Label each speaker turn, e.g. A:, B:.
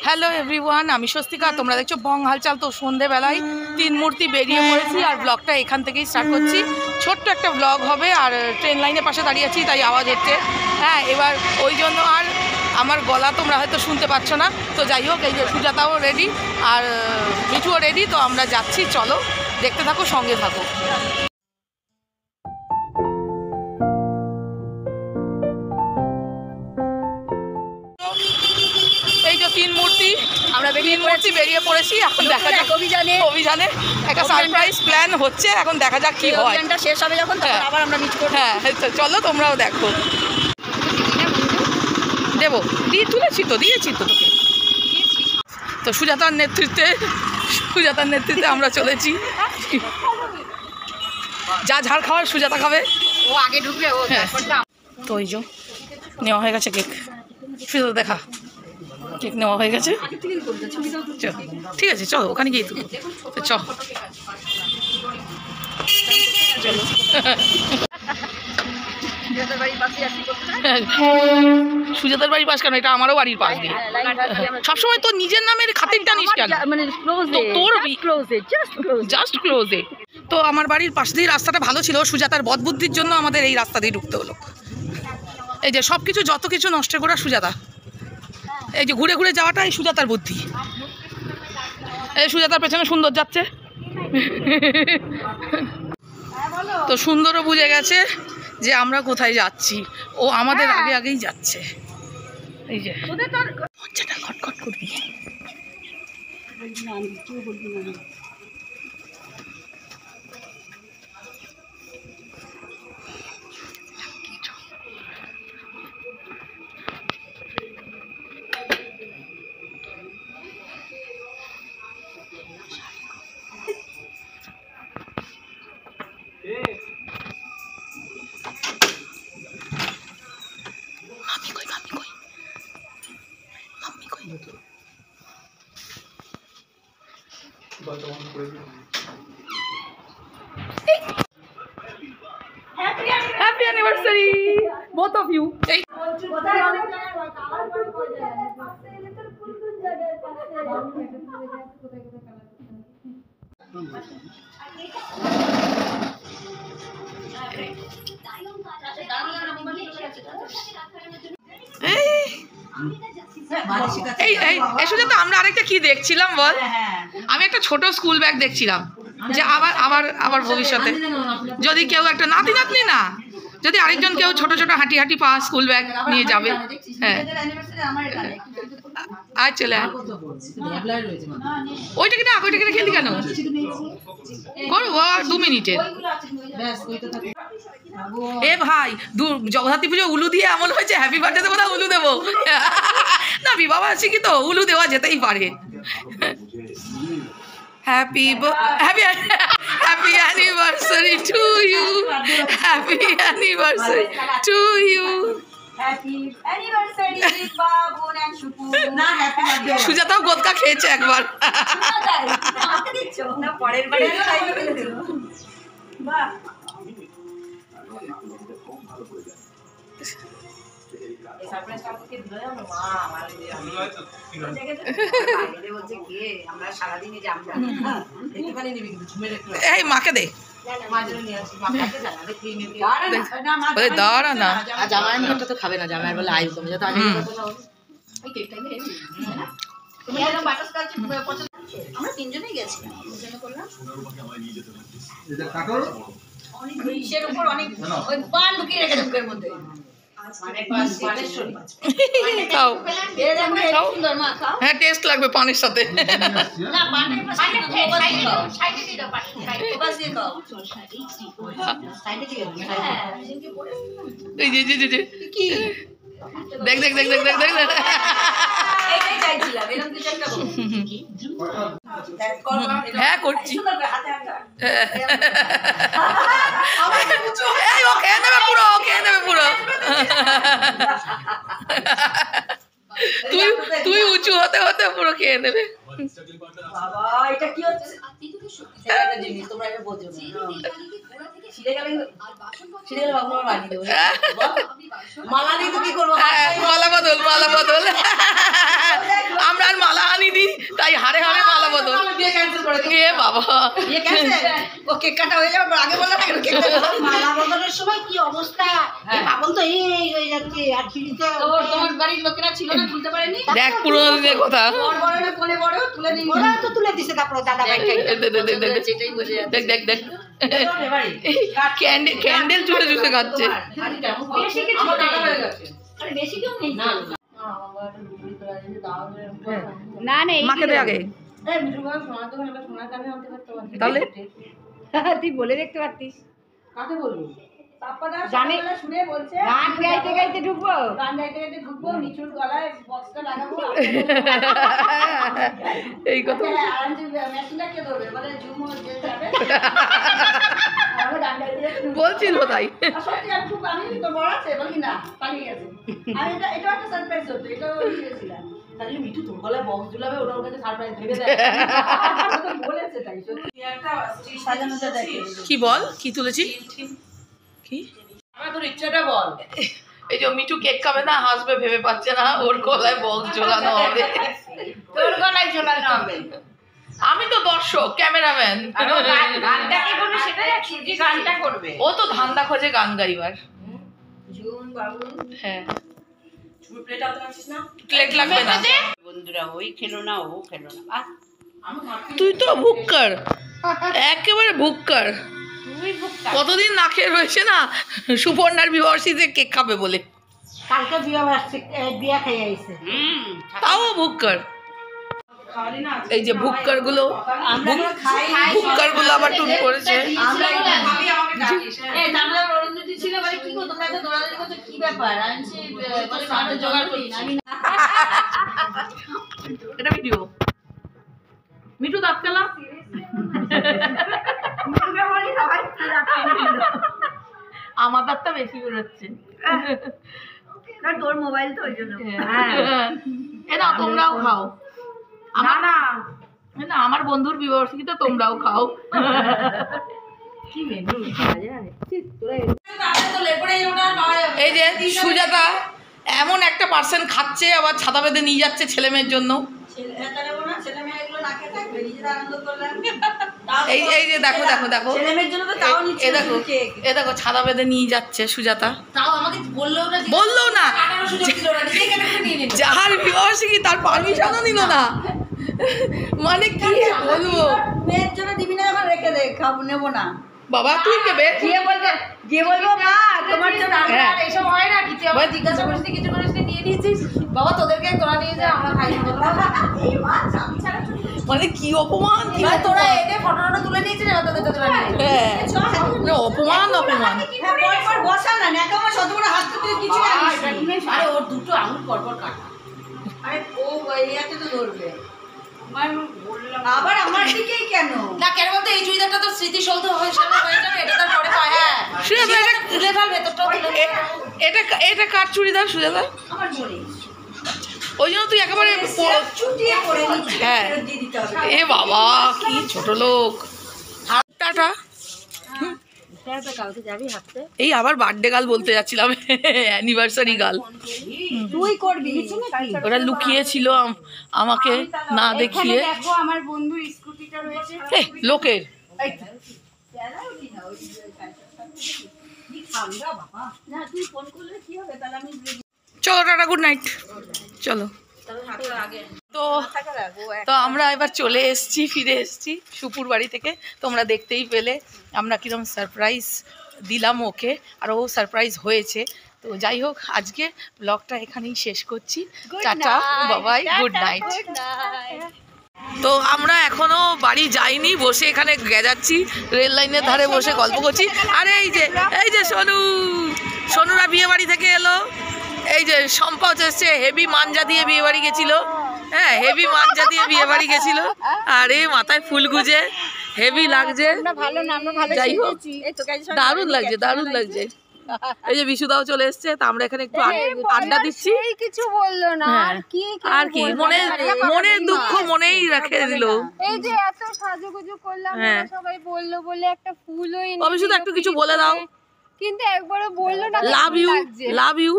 A: Hello everyone, আমি স্বস্তিকা। তোমরা দেখছো বং হালচাল। তো সন্ধেবেলায় তিন মূর্তি বেরিয়ে পড়েছি আর ব্লগটা এখান থেকেই স্টার্ট করছি। ছোট্ট একটা ব্লগ হবে আর ট্রেন লাইনের পাশে দাঁড়িয়ে আছি, তাই আওয়াজ হচ্ছে। হ্যাঁ, এবার ওই জন্য আর আমার গলা তোমরা হয়তো শুনতে পাচ্ছ না। তো যাই হোক, এই যে সুজাতাও রেডি আর মিঠুও রেডি। তো আমরা যাচ্ছি, চলো দেখতে থাকো, সঙ্গে থাকো। এই যে তিন মূর্তি, আমরা বেরিয়ে পড়েছি। এখন দেখা যাক অভিযানে একটা সারপ্রাইজ প্ল্যান হচ্ছে। এখন দেখা যাক কি হয়। অভিযানটা শেষ হবে যখন, তখন আবার আমরা মিট করব। হ্যাঁ, চলো তোমরাও দেখো। দেবো দিয়েছি তো তোকে। তো সুজাতার নেতৃত্বে আমরা চলেছি। যা ঝাড় খাওয়ার সুজাতা খাবে, ও আগে ঢুকবে। তো এই যে নেওয়া হয়ে গেছে কেক। সুজাতা দেখা, কেক নেওয়া হয়ে গেছে। ঠিক আছে, চলো ওখানে গিয়ে চলো। সুজাতার বাড়ির পাশ কেন? এটা আমারও বাড়ির পাশ দিয়ে। সবসময় তোর নিজের নামের খাতির টানিস কেন? তোর জাস্ট ক্লোজে। তো আমার বাড়ির পাশ দিয়ে রাস্তাটা ভালো ছিল, সুজাতার বদবুদ্ধির জন্য আমাদের এই রাস্তা দিয়ে ঢুকতে হলো। এই যে সব কিছু, যত কিছু নষ্ট করা সুজাতা। এই যে ঘুরে ঘুরে যাওয়াটা এই সুজাতার বুদ্ধি। এই সুজাতার পেছনে সুন্দর যাচ্ছে। তো সুন্দরও বুঝে গেছে যে আমরা কোথায় যাচ্ছি। ও আমাদের আগেই যাচ্ছে। এই যে মঞ্চাটা খটখট করবি। Happy anniversary, both of you. আমরা আরেকটা কি দেখছিলাম বল? আমি একটা ছোট স্কুল ব্যাগ দেখছিলাম, যে আবার ভবিষ্যতে যদি কেউ একটা নাতি না, যদি আরেকজন কেউ ছোট ছোট হাঁটি পা স্কুল ব্যাগ নিয়ে যাবে। হ্যাঁ, আয় চলে আয়। ওইটা কিনা খেলি কেন? করবো 2 মিনিটের। এ ভাই, জগদ্ধাত্রী পুজো উলু দিয়ে এমন হয়েছে, হ্যাপি বার্থডে দেবো না উলু দেবো না? বিবাহ আছে কি, তো উলু দেওয়া যেতেই পারে। Happy anniversary to you. Happy anniversary to you.
B: Happy anniversary Babun and শুকু। না, হ্যাপি বার্থডে।
A: সুজাতাও গোদকা খেয়েছে একবার।
B: আমাকে দিচ্ছ না, পরের বারে খাইয়ে ফেলেছো। বাহ,
A: এই মাকে দে, দাঁড়া না।
B: জামাইয়ের ঘরটা তো খাবে না, জামাইয়ের বলে আয়ু কমে যেত। আমরা 3 জনেই গেছিলাম, ইসের উপর অনেক ওই পান ঢুকিয়ে রেখে মুখের মধ্যে।
A: হ্যাঁ, টেস্ট লাগবে পানের সাথে। দেখ হ্যাঁ করছি। ও খেয়ে নেবে পুরো। তুই উঁচু হতে হতে পুরো খেয়ে নেবে।
B: বাবা, এটা কি হচ্ছে? তোমরা এটা বোঝো না। মালা বদল আমরা আর মালা
A: হারে হারে মালা বদল।
B: বিয়ে ক্যান্সেল করে দিই।
A: এ বাবা,
B: বিয়ে ক্যান্সেল। ও কেক কাটা হয়ে যাবে, আগে বললে না কেন কেক কাটা?
C: মালা বদলের সময় কি অবস্থা, পাগল তো এই হয়ে যাচ্ছে। আর ফ্রিতে
B: তোমার বাড়ির লোকেরা ছিল না, তুলতে পারেনি?
A: দেখ পুরোনো দিনের কথা।
B: বড় বড় না কোলে বড় তুলে দিই।
C: ওরা তো তুলে দিছে, তারপরে দাদা ভাই
B: যেটাই বোঝে যাচ্ছে।
A: দেখ দেখ দেখ, ক্যান্ডেল চুষে চুষে খাচ্ছে।
B: বেশি কিছু আমার দাদা হয়ে গেছে। আরে বেশি কেউ নেই। না
C: না নেই
A: মাকে দে আগে,
B: এই মিঠু বাবা সোনার দোকানে একটা সোনার কানে আনতে পারতো না।
A: তাহলে
C: তুই বলে দেখতে পারতিস।
B: কাকে বলবো? পাপ্পাদা
C: জানে।
B: সকালবেলা শুনে বলছে
C: গান গাইতে গাইতে ঢুকবো।
B: গান গাইতে গাইতে ঢুকবো, নিচুর গলায় বক্সটা লাগাবো।
A: এই কথা
B: হ্যাঁ, আর যে মেশিনটা কে ধরবে? বলে ঝুমো যে যাবে। আর আমি গান গাইতে গাইতে ঢুকবো।
A: বলছিল তাই।
B: আর সত্যি আমি খুব আমি তো বড় আছে বলি না, পালিয়ে গেছে। আর এটা একটা সারপ্রাইজ হতো, এটাও দিয়েছিলাম। তাহলে মিঠু তোর গলায় বক্স ঝুলাবে, ওটা ওর কাছে সারপ্রাইজ ভেবে দেয়। ও তো বলেছে তাই সত্যি। একটা সাজানোটা দেখে।
A: কি বল, কি তুলেছি? কি
B: আমার তোর ইচ্ছাটা বল।
A: এই যে মিঠু কেক খাবে না, হাসবে ভেবে পাচ্ছে না, ওর গলায় বক্স ঝোলানো হবে।
B: তোর গলায় ঝোলানো হবে।
A: আমি তো দর্শক, ক্যামেরাম্যান।
B: গানটা কি করবে সেটা দেখছি, যে গানটা করবে।
A: ও তো ধান্দা খোঁজে গান গাইবার।
B: ঝুম বাবু
A: হ্যাঁ,
B: তুমি প্লেট আনতে পারছিস না?
A: প্লেট লাগবে না।
C: বন্ধুরা ওই খেলো না, ও খেলো না।
A: তুই তো ভুক্কার, একেবারে ভুক্কার।
C: তুই ভুক্তা।
A: কতদিন না খেয়ে রয়েছে না, সুপর্ণার বিবাহবার্ষিকীতে কেক খাবে বলে।
C: কালকে বিয়া খাইয়ে আইছে।
A: তাও ভুক্কার। এই যে ভুক্কার গুলো, ভুক্কার গুলো আবার টুন করেছে।
B: আমরা খাবি আমাকে ডাকিস। এই জানলা অরুন্ধতি ছিল বলে কি গো তোমরা এত দৌড়াদৌড়ি করছো, কি ব্যাপার? আমি সে বলে সাথে জোগাড় করি আমি না।
A: এটা ভিডিও। মিঠু দাঁত কালা।
B: মুখে বলি সবাই কি রাখছে
A: আমার দাঁতটা বেশি বেরোচ্ছে।
B: না, তোর মোবাইল তো ওই জন্য।
A: এ না, তোমরাও খাও।
B: না না
A: না, আমার বন্ধুর বিবাহবার্ষিকীতে তোমরাও খাও।
B: কি মেনু খাওয়া যায়? তো লেপড়ে ওটা পাওয়া যাবে।
A: এই যে সুজাতা এমন একটা পার্সেন্ট খাচ্ছে, আবার ছাতা বেঁধে নিয়ে যাচ্ছে ছেলে মেয়ের জন্য।
B: ছেলে মেয়ে এগুলো না খেয়ে থাকবে, নিজেরা আনন্দ করলাম।
A: এই যে দেখো দেখো দেখো,
B: ছেলে মেয়ের জন্য তো তাও নিচ্ছে।
A: এ দেখো, এ দেখো ছাতা বেঁধে নিয়ে যাচ্ছে সুজাতা।
B: তাও আমাকে বললেও না,
A: বললো না,
B: টাকারও সুযোগ ছিল না, নিজেই কেন করে নিয়ে নিল।
A: যার বিবাহবার্ষিকী তার পারমিশনও নিল না। মানে কি বলবো,
B: মেয়ের জন্য দিবি না, এখন রেখে দে, খাবো নেবো না।
A: বাবা তুই কেবে
B: গিয়ে বলবো মা তোমার জন্য
A: হ্যাঁ।
B: আর এইসব হয় না, কিছু আবার জিজ্ঞাসা করিস কিছু করিস নিয়ে নিয়েছিস, বাবা তোদেরকে তোরা নিয়ে যা, আমরা খাই
A: মানে কি অপমান, কি
B: তোরা
A: অপমান।
B: এনে ফটোটা তুলে নিয়েছিস, এবার তোদের তোরা নিয়ে
A: হ্যাঁ, না, অপমান অপমান।
B: বসা না নেকামা শত বড় হাত তুলে কিছু জানিস। আরে ওর দুটো আঙুল পরপর কাটা। আরে ও ইয়াতে তো ধরবে। আবার আমার দিকেই কেন? না কেন বলতে এই চুড়িদারটা তো স্মৃতিসৌধ হিসেবে হয়ে যাবে, এটা তো পরে পায়। হ্যাঁ
A: সুজাতা এটা
B: তুলে ফেল, ভেতরটাও তুলে ফেল।
A: এটা এটা কার চুড়িদার সুজাতা?
B: আমার মনে
A: ওই জন্য তুই একেবারে
B: চুটিয়ে পড়ে নিচ্ছি,
A: হ্যাঁ।
B: দিয়ে দিতে হবে।
A: এ বাবা কি ছোট লোক। টাটা।
C: কালকে যাবি হাঁটতে?
A: এই আবার বার্থডে গাল বলতে যাচ্ছিলাম, অ্যানিভার্সারি গাল।
C: তুই করবি
A: ওরা লুকিয়েছিল আমাকে না দেখিয়ে।
C: দেখো আমার বন্ধুর স্কুটিটা রয়েছে।
A: এ, লোকের
B: না তুই ফোন করলে কি হবে, তাহলে আমি
A: চলো টাটা, গুড নাইট। চলো। তো তো আমরা এবার চলে এসেছি, ফিরে এসেছি সুপুর বাড়ি থেকে। তোমরা দেখতেই পেলে আমরা কিরকম সারপ্রাইজ দিলাম ওকে, আর ও সারপ্রাইজ হয়েছে। তো যাই হোক, আজকে ব্লগটা এখানেই শেষ করছি। টাটা, বাবাই, গুড নাইট। তো আমরা এখনো বাড়ি যাইনি, বসে এখানে গেজাচ্ছি, রেল লাইনের ধারে বসে গল্প করছি। আরে এই যে সোনুরা বিয়ে বাড়ি থেকে এলো। এই যে সম্পদ এসছে, হেভি মাঞ্জা দিয়ে বিয়ে বাড়ি গেছিল। হ্যাঁ, হেভি মাঞ্জা দিয়ে বিয়ে বাড়ি গেছিল। আরে মাথায় ফুল গুজে হেভি লাগছে।
C: ভালো না, আমরা ভালো
A: যাই হোক,
C: শিখেছি।
A: দারুণ লাগছে, দারুণ লাগছে। এই যে বিশুদাও চলে এসছে, তা আমরা এখানে একটু আড্ডা দিচ্ছি।
C: এই কিছু বললো না,
A: হ্যাঁ, আর কি মনের দুঃখ মনেই রেখে দিল।
C: এই যে এত সাজুগুজু করলাম,
A: হ্যাঁ।
C: সবাই বললো বলে একটা ফুলও এনে
A: তবে শুধু একটু কিছু বলে দাও।
C: কিন্তু একবারও বললো না
A: লাভ ইউ, লাভ ইউ।